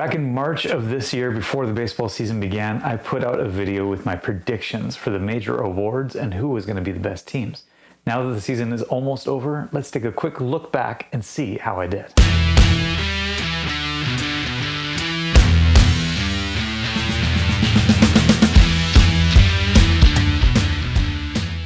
Back in March of this year, before the baseball season began, I put out a video with my predictions for the major awards and who was going to be the best teams. Now that the season is almost over, let's take a quick look back and see how I did.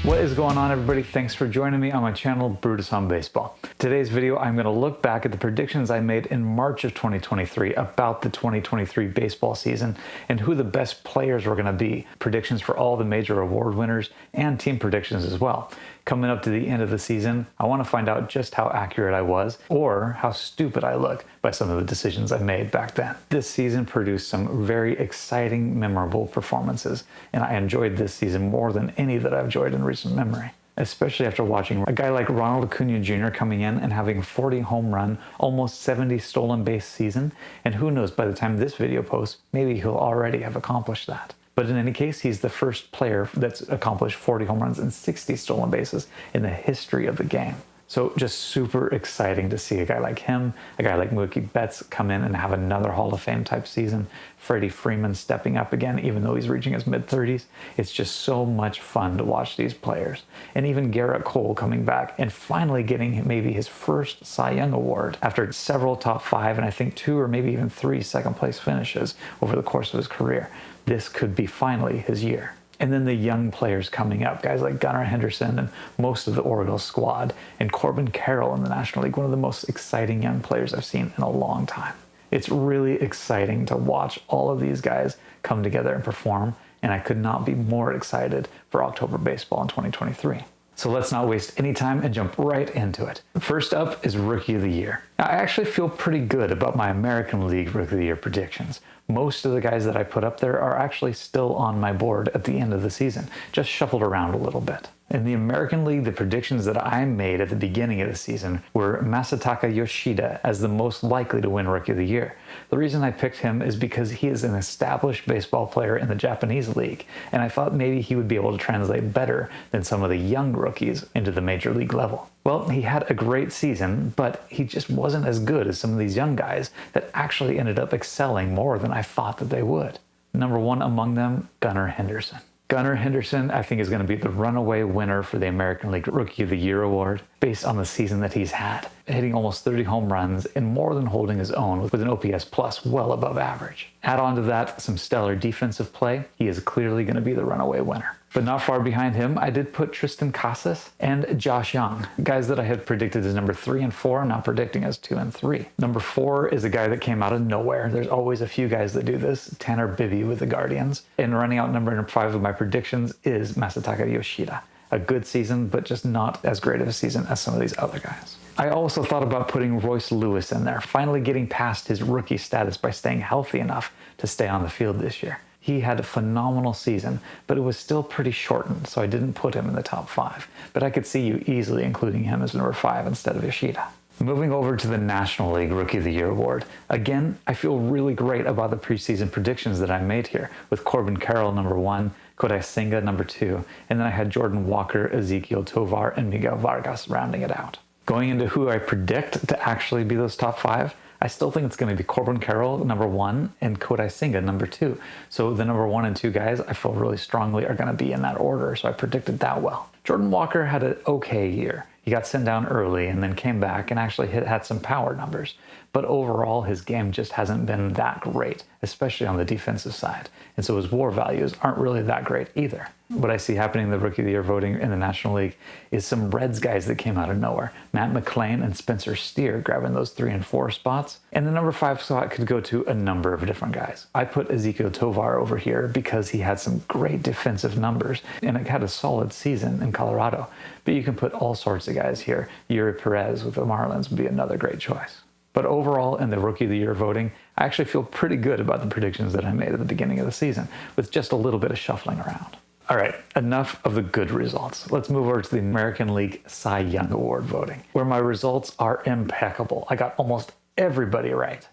What is going on, everybody? Thanks for joining me on my channel, Brutus on Baseball. Today's video, I'm going to look back at the predictions I made in March of 2023 about the 2023 baseball season and who the best players were going to be. Predictions for all the major award winners and team predictions as well. Coming up to the end of the season, I want to find out just how accurate I was or how stupid I look by some of the decisions I made back then. This season produced some very exciting, memorable performances, and I enjoyed this season more than any that I've enjoyed in recent memory, especially after watching a guy like Ronald Acuna Jr. coming in and having 40 home run, almost 70 stolen base season, and who knows, by the time this video posts, maybe he'll already have accomplished that. But in any case, he's the first player that's accomplished 40 home runs and 60 stolen bases in the history of the game. So just super exciting to see a guy like him, a guy like Mookie Betts come in and have another Hall of Fame type season. Freddie Freeman stepping up again, even though he's reaching his mid-30s. It's just so much fun to watch these players. And even Garrett Cole coming back and finally getting maybe his first Cy Young Award after several top 5 and I think 2 or maybe even 3 second place finishes over the course of his career. This could be finally his year. And then the young players coming up, guys like Gunnar Henderson and most of the Orioles squad, and Corbin Carroll in the National League, one of the most exciting young players I've seen in a long time. It's really exciting to watch all of these guys come together and perform, and I could not be more excited for October baseball in 2023. So let's not waste any time and jump right into it. First up is Rookie of the Year. Now, I actually feel pretty good about my American League Rookie of the Year predictions. Most of the guys that I put up there are actually still on my board at the end of the season, just shuffled around a little bit. In the American League, the predictions that I made at the beginning of the season were Masataka Yoshida as the most likely to win Rookie of the Year. The reason I picked him is because he is an established baseball player in the Japanese league, and I thought maybe he would be able to translate better than some of the young rookies into the major league level. Well, he had a great season, but he just wasn't as good as some of these young guys that actually ended up excelling more than I thought that they would. Number one among them, Gunnar Henderson. Gunnar Henderson, I think, is going to be the runaway winner for the American League Rookie of the Year award based on the season that he's had, hitting almost 30 home runs and more than holding his own with an OPS plus well above average. Add on to that some stellar defensive play, he is clearly going to be the runaway winner. But not far behind him, I did put Tristan Casas and Josh Young, guys that I had predicted as number 3 and 4, I'm now predicting as 2 and 3. Number 4 is a guy that came out of nowhere. There's always a few guys that do this. Tanner Bibby with the Guardians. And running out number 5 of my predictions is Masataka Yoshida. A good season, but just not as great of a season as some of these other guys. I also thought about putting Royce Lewis in there, finally getting past his rookie status by staying healthy enough to stay on the field this year. He had a phenomenal season, but it was still pretty shortened, so I didn't put him in the top 5. But I could see you easily including him as number 5 instead of Yoshida. Moving over to the National League Rookie of the Year award. Again, I feel really great about the preseason predictions that I made here, with Corbin Carroll number 1, Kodai Senga number 2, and then I had Jordan Walker, Ezequiel Tovar, and Miguel Vargas rounding it out. Going into who I predict to actually be those top 5, I still think it's going to be Corbin Carroll, number 1, and Kodai Senga, number 2. So the number 1 and 2 guys, I feel really strongly are going to be in that order, so I predicted that well. Jordan Walker had an okay year. He got sent down early and then came back and actually had some power numbers. But overall, his game just hasn't been that great, especially on the defensive side. And so his WAR values aren't really that great either. What I see happening in the Rookie of the Year voting in the National League is some Reds guys that came out of nowhere. Matt McClain and Spencer Steer grabbing those 3 and 4 spots. And the number 5 spot could go to a number of different guys. I put Ezequiel Tovar over here because he had some great defensive numbers and it had a solid season in Colorado. But you can put all sorts of guys here. Yuri Perez with the Marlins would be another great choice. But overall, in the Rookie of the Year voting, I actually feel pretty good about the predictions that I made at the beginning of the season, with just a little bit of shuffling around. All right, enough of the good results. Let's move over to the American League Cy Young Award voting, where my results are impeccable. I got almost everybody right.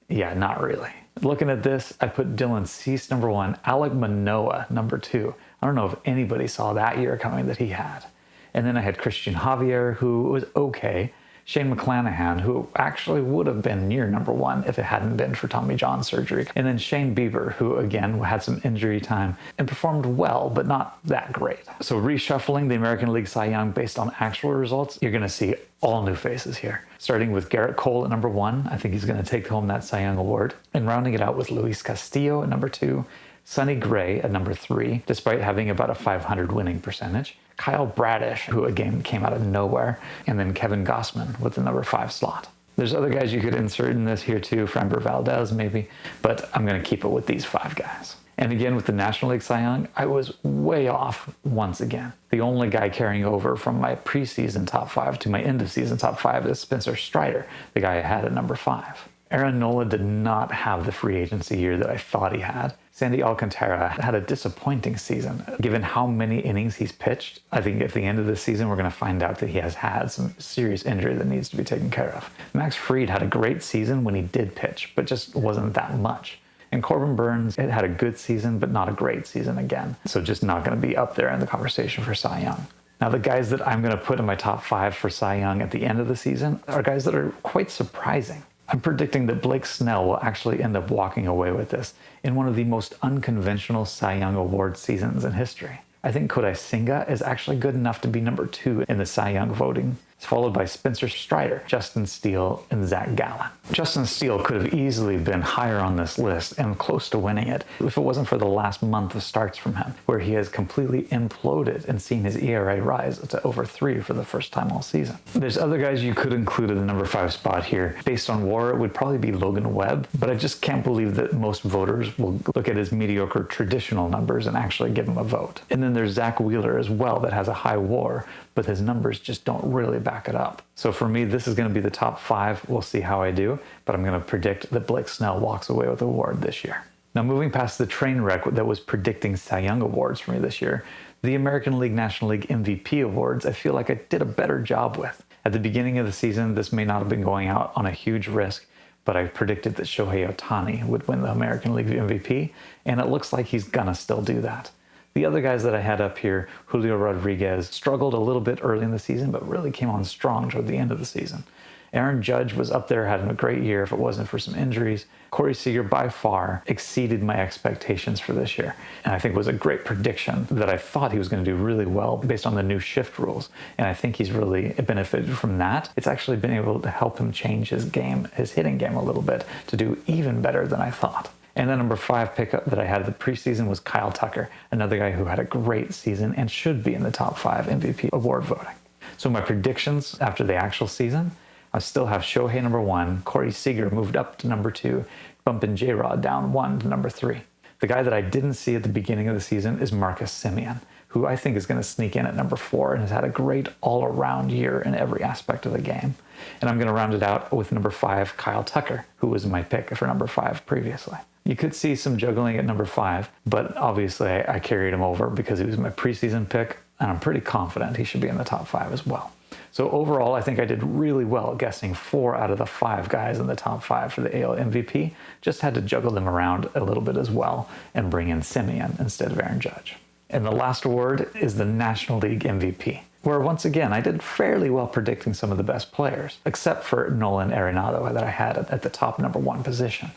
Yeah, not really. Looking at this, I put Dylan Cease number 1, Alek Manoah number 2. I don't know if anybody saw that year coming that he had. And then I had Christian Javier, who was okay. Shane McClanahan, who actually would have been near number 1 if it hadn't been for Tommy John surgery. And then Shane Bieber, who again had some injury time and performed well, but not that great. So reshuffling the American League Cy Young based on actual results, you're going to see all new faces here. Starting with Garrett Cole at number 1. I think he's going to take home that Cy Young award. And rounding it out with Luis Castillo at number 2. Sonny Gray at number 3, despite having about a .500 winning percentage. Kyle Bradish, who again came out of nowhere. And then Kevin Gossman with the number 5 slot. There's other guys you could insert in this here too, Framber Valdez maybe, but I'm going to keep it with these 5 guys. And again, with the National League Cy Young, I was way off once again. The only guy carrying over from my preseason top 5 to my end of season top 5 is Spencer Strider, the guy I had at number 5. Aaron Nola did not have the free agency year that I thought he had. Sandy Alcantara had a disappointing season. Given how many innings he's pitched, I think at the end of the season, we're going to find out that he has had some serious injury that needs to be taken care of. Max Fried had a great season when he did pitch, but just wasn't that much. And Corbin Burns had a good season, but not a great season again. So just not going to be up there in the conversation for Cy Young. Now, the guys that I'm going to put in my top 5 for Cy Young at the end of the season are guys that are quite surprising. I'm predicting that Blake Snell will actually end up walking away with this in one of the most unconventional Cy Young Award seasons in history. I think Kodai Senga is actually good enough to be number 2 in the Cy Young voting. It's followed by Spencer Strider, Justin Steele, and Zach Gallen. Justin Steele could have easily been higher on this list and close to winning it if it wasn't for the last month of starts from him, where he has completely imploded and seen his ERA rise to over 3 for the first time all season. There's other guys you could include in the number 5 spot here. Based on WAR, it would probably be Logan Webb, but I just can't believe that most voters will look at his mediocre traditional numbers and actually give him a vote. And then there's Zach Wheeler as well that has a high WAR, but his numbers just don't really back it up. So for me, this is going to be the top 5. We'll see how I do, but I'm going to predict that Blake Snell walks away with the award this year. Now, moving past the train wreck that was predicting Cy Young awards for me this year, the American League National League MVP awards, I feel like I did a better job with. At the beginning of the season, this may not have been going out on a huge risk, but I predicted that Shohei Ohtani would win the American League MVP, and it looks like he's gonna still do that. The other guys that I had up here, Julio Rodriguez, struggled a little bit early in the season, but really came on strong toward the end of the season. Aaron Judge was up there, had a great year if it wasn't for some injuries. Corey Seager by far exceeded my expectations for this year. And I think it was a great prediction that I thought he was going to do really well based on the new shift rules. And I think he's really benefited from that. It's actually been able to help him change his game, his hitting game a little bit to do even better than I thought. And the number 5 pickup that I had at the preseason was Kyle Tucker, another guy who had a great season and should be in the top 5 MVP award voting. So my predictions after the actual season, I still have Shohei number 1, Corey Seager moved up to number 2, bumping J-Rod down 1 to number 3. The guy that I didn't see at the beginning of the season is Marcus Semien, who I think is going to sneak in at number 4 and has had a great all-around year in every aspect of the game. And I'm going to round it out with number 5, Kyle Tucker, who was my pick for number 5 previously. You could see some juggling at number 5, but obviously I carried him over because he was my preseason pick, and I'm pretty confident he should be in the top 5 as well. So overall, I think I did really well guessing 4 out of the 5 guys in the top 5 for the AL MVP. Just had to juggle them around a little bit as well and bring in Semien instead of Aaron Judge. And the last award is the National League MVP, where once again, I did fairly well predicting some of the best players, except for Nolan Arenado that I had at the top number 1 position.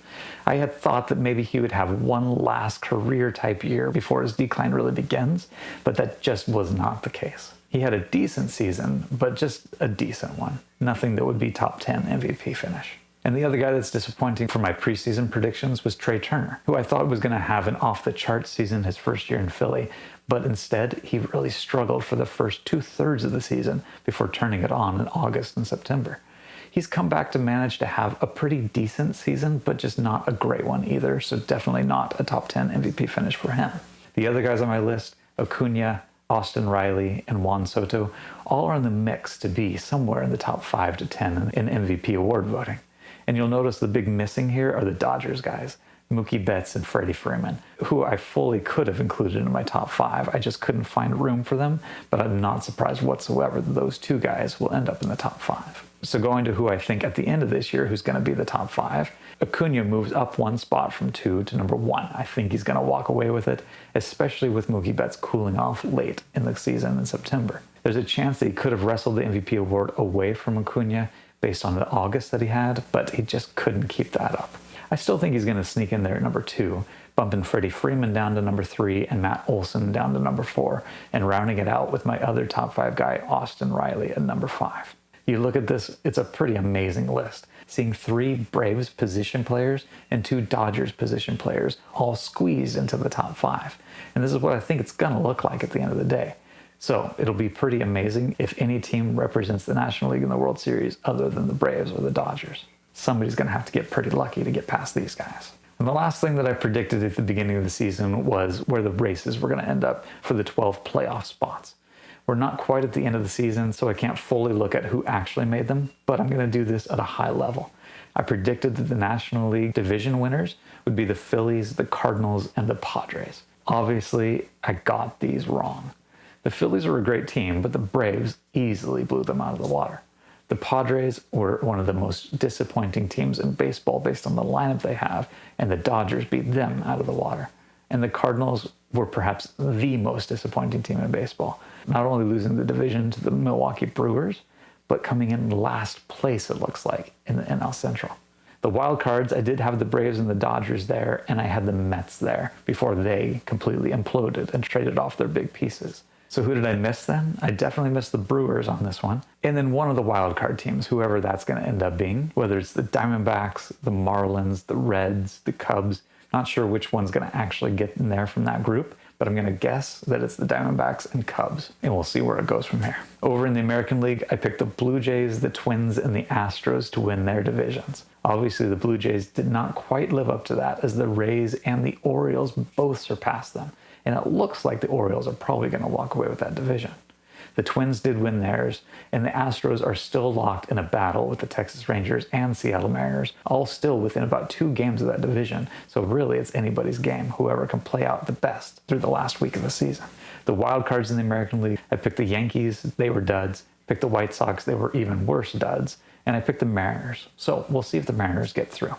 I had thought that maybe he would have one last career type year before his decline really begins, but that just was not the case. He had a decent season, but just a decent one. Nothing that would be top 10 MVP finish. And the other guy that's disappointing for my preseason predictions was Trey Turner, who I thought was going to have an off-the-charts season his first year in Philly, but instead he really struggled for the first 2/3 of the season before turning it on in August and September. He's come back to manage to have a pretty decent season, but just not a great one either, so definitely not a top 10 MVP finish for him. The other guys on my list, Acuna, Austin Riley, and Juan Soto, all are in the mix to be somewhere in the top 5 to 10 in MVP award voting. And you'll notice the big missing here are the Dodgers guys, Mookie Betts and Freddie Freeman, who I fully could have included in my top 5. I just couldn't find room for them, but I'm not surprised whatsoever that those 2 guys will end up in the top 5. So going to who I think at the end of this year who's going to be the top 5, Acuna moves up 1 spot from 2 to number 1. I think he's going to walk away with it, especially with Mookie Betts cooling off late in the season in September. There's a chance that he could have wrestled the MVP award away from Acuna based on the August that he had, but he just couldn't keep that up. I still think he's going to sneak in there at number 2, bumping Freddie Freeman down to number 3 and Matt Olson down to number 4, and rounding it out with my other top 5 guy, Austin Riley, at number 5. You look at this, it's a pretty amazing list. Seeing 3 Braves position players and 2 Dodgers position players all squeezed into the top 5. And this is what I think it's going to look like at the end of the day. So it'll be pretty amazing if any team represents the National League in the World Series other than the Braves or the Dodgers. Somebody's going to have to get pretty lucky to get past these guys. And the last thing that I predicted at the beginning of the season was where the races were going to end up for the 12 playoff spots. We're not quite at the end of the season, so I can't fully look at who actually made them, but I'm going to do this at a high level. I predicted that the National League division winners would be the Phillies, the Cardinals, and the Padres. Obviously, I got these wrong. The Phillies were a great team, but the Braves easily blew them out of the water. The Padres were one of the most disappointing teams in baseball based on the lineup they have, and the Dodgers beat them out of the water. And the Cardinals were perhaps the most disappointing team in baseball, not only losing the division to the Milwaukee Brewers, but coming in last place, it looks like, in the NL Central. The wild cards, I did have the Braves and the Dodgers there, and I had the Mets there before they completely imploded and traded off their big pieces. So who did I miss then? I definitely missed the Brewers on this one. And then one of the wild card teams, whoever that's going to end up being, whether it's the Diamondbacks, the Marlins, the Reds, the Cubs. Not sure which one's going to actually get in there from that group, but I'm going to guess that it's the Diamondbacks and Cubs, and we'll see where it goes from here. Over in the American League, I picked the Blue Jays, the Twins, and the Astros to win their divisions. Obviously, the Blue Jays did not quite live up to that, as the Rays and the Orioles both surpassed them, and it looks like the Orioles are probably going to walk away with that division. The Twins did win theirs, and the Astros are still locked in a battle with the Texas Rangers and Seattle Mariners, all still within about 2 games of that division. So really, it's anybody's game, whoever can play out the best through the last week of the season. The wild cards in the American League, I picked the Yankees, they were duds. Picked the White Sox, they were even worse duds. And I picked the Mariners. So we'll see if the Mariners get through.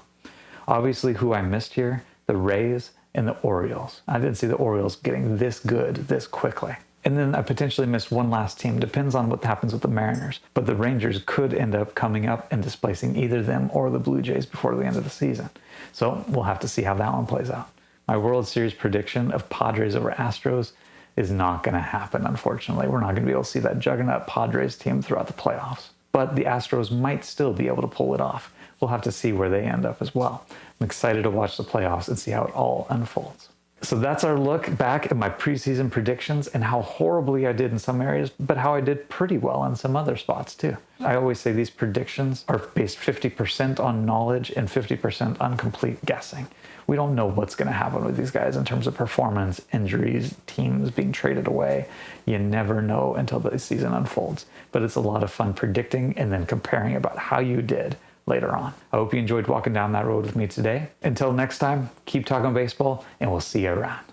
Obviously, who I missed here, the Rays and the Orioles. I didn't see the Orioles getting this good this quickly. And then I potentially missed one last team. Depends on what happens with the Mariners. But the Rangers could end up coming up and displacing either them or the Blue Jays before the end of the season. So we'll have to see how that one plays out. My World Series prediction of Padres over Astros is not going to happen, unfortunately. We're not going to be able to see that juggernaut Padres team throughout the playoffs. But the Astros might still be able to pull it off. We'll have to see where they end up as well. I'm excited to watch the playoffs and see how it all unfolds. So that's our look back at my preseason predictions and how horribly I did in some areas, but how I did pretty well in some other spots too. I always say these predictions are based 50% on knowledge and 50% on complete guessing. We don't know what's going to happen with these guys in terms of performance, injuries, teams being traded away. You never know until the season unfolds. But it's a lot of fun predicting and then comparing about how you did later on. I hope you enjoyed walking down that road with me today. Until next time, keep talking baseball, and we'll see you around.